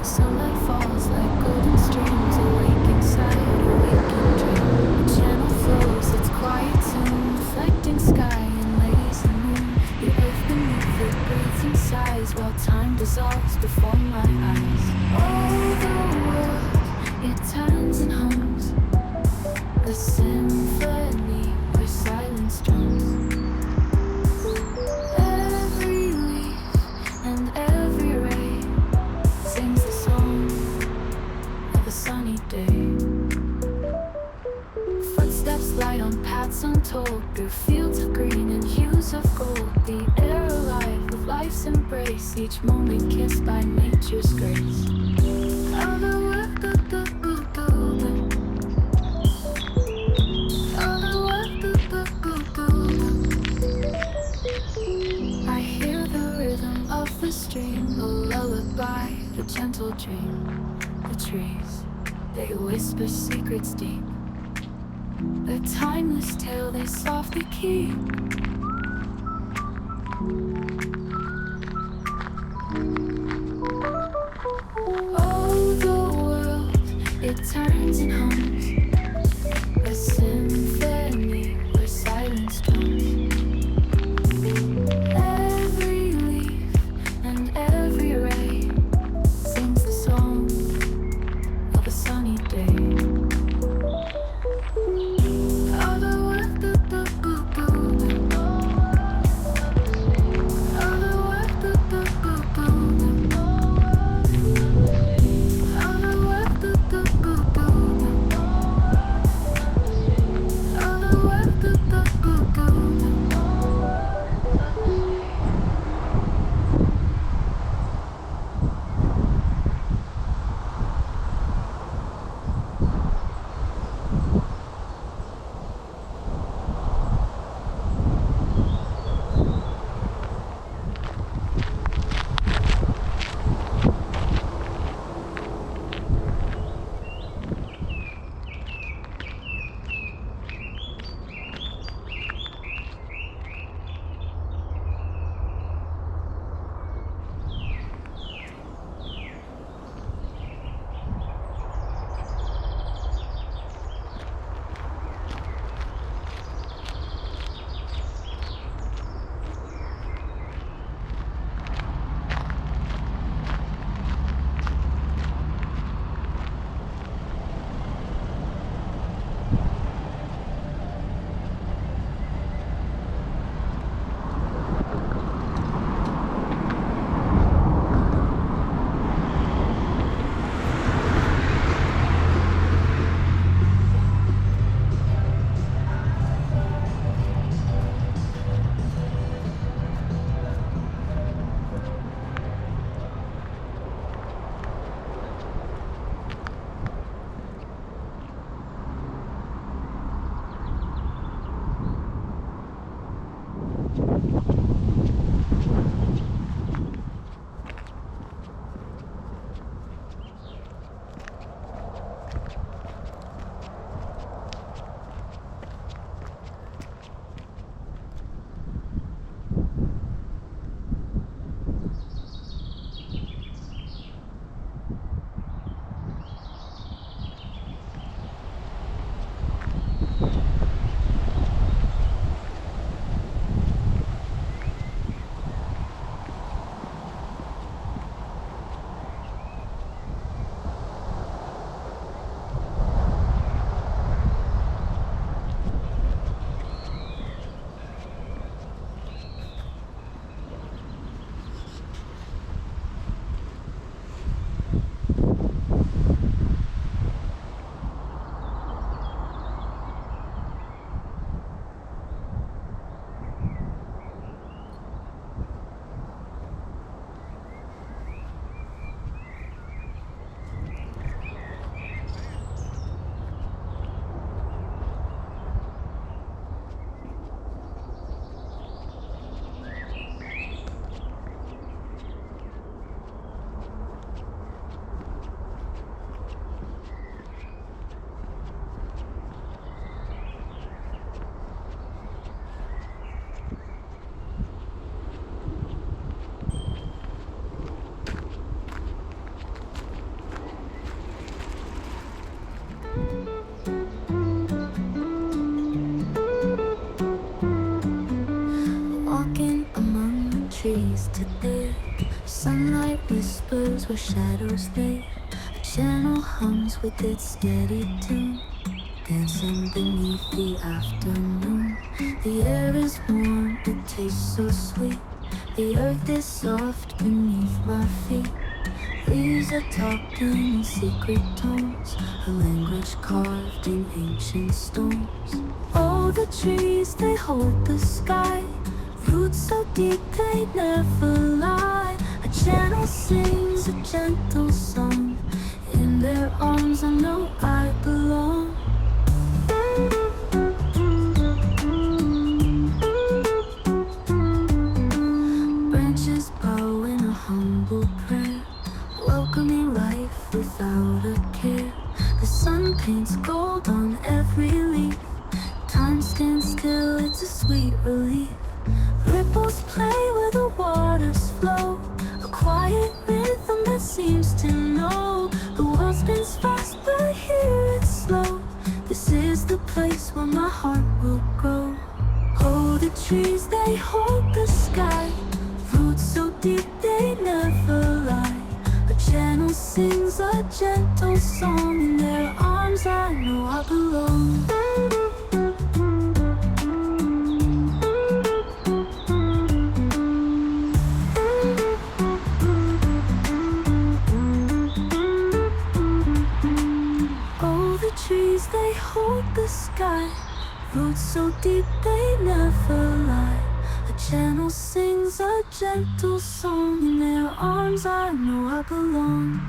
Sunlight falls like golden streams, awake inside a waking dream. The channel flows its quiet tune, reflecting sky and lazy moon. The earth beneath it breathes and sighs, while time dissolves before my eyes. Oh, the world, it turns and hums, a symphony where silence drums. Every leaf and every ray sings the song of a sunny day. Footsteps light on paths untold, through fields of green and hues of gold. The air alive with life's embrace, each moment kissed by nature's grace. I hear the rhythm of the stream, a lullaby, a gentle dream. The trees, they whisper secrets deep, a timeless tale they softly keep. Oh, the world, it turns and hums, a symphony where silence drums. Every leaf and every ray sings the song of a sunny day. place to dare. Sunlight whispers where shadows lay. A channel hums with its steady tune, dancing beneath the afternoon. The air is warm, it tastes so sweet. The earth is soft beneath my feet. Leaves are talking in secret tones, a language carved in ancient stones. Oh, the trees, they hold the sky, roots so deep they never lie. A channel sings a gentle song, in their arms I know I belong. Branches bow in a humble prayer, welcoming life without a care. The sun paints gold on every leaf. Time stands still, it's a sweet relief. Ripples play where the waters flow, a quiet rhythm that seems to know. The world spins fast, but here it's slow. This is the place where my heart will grow. Oh, the trees, they hold the sky, roots so deep they never lie. A channel sings a gentle song, in their arms I know I belong. Oh, the trees, they hold the sky, roots so deep they never lie. A channel sings a gentle song, in their arms I know I belong.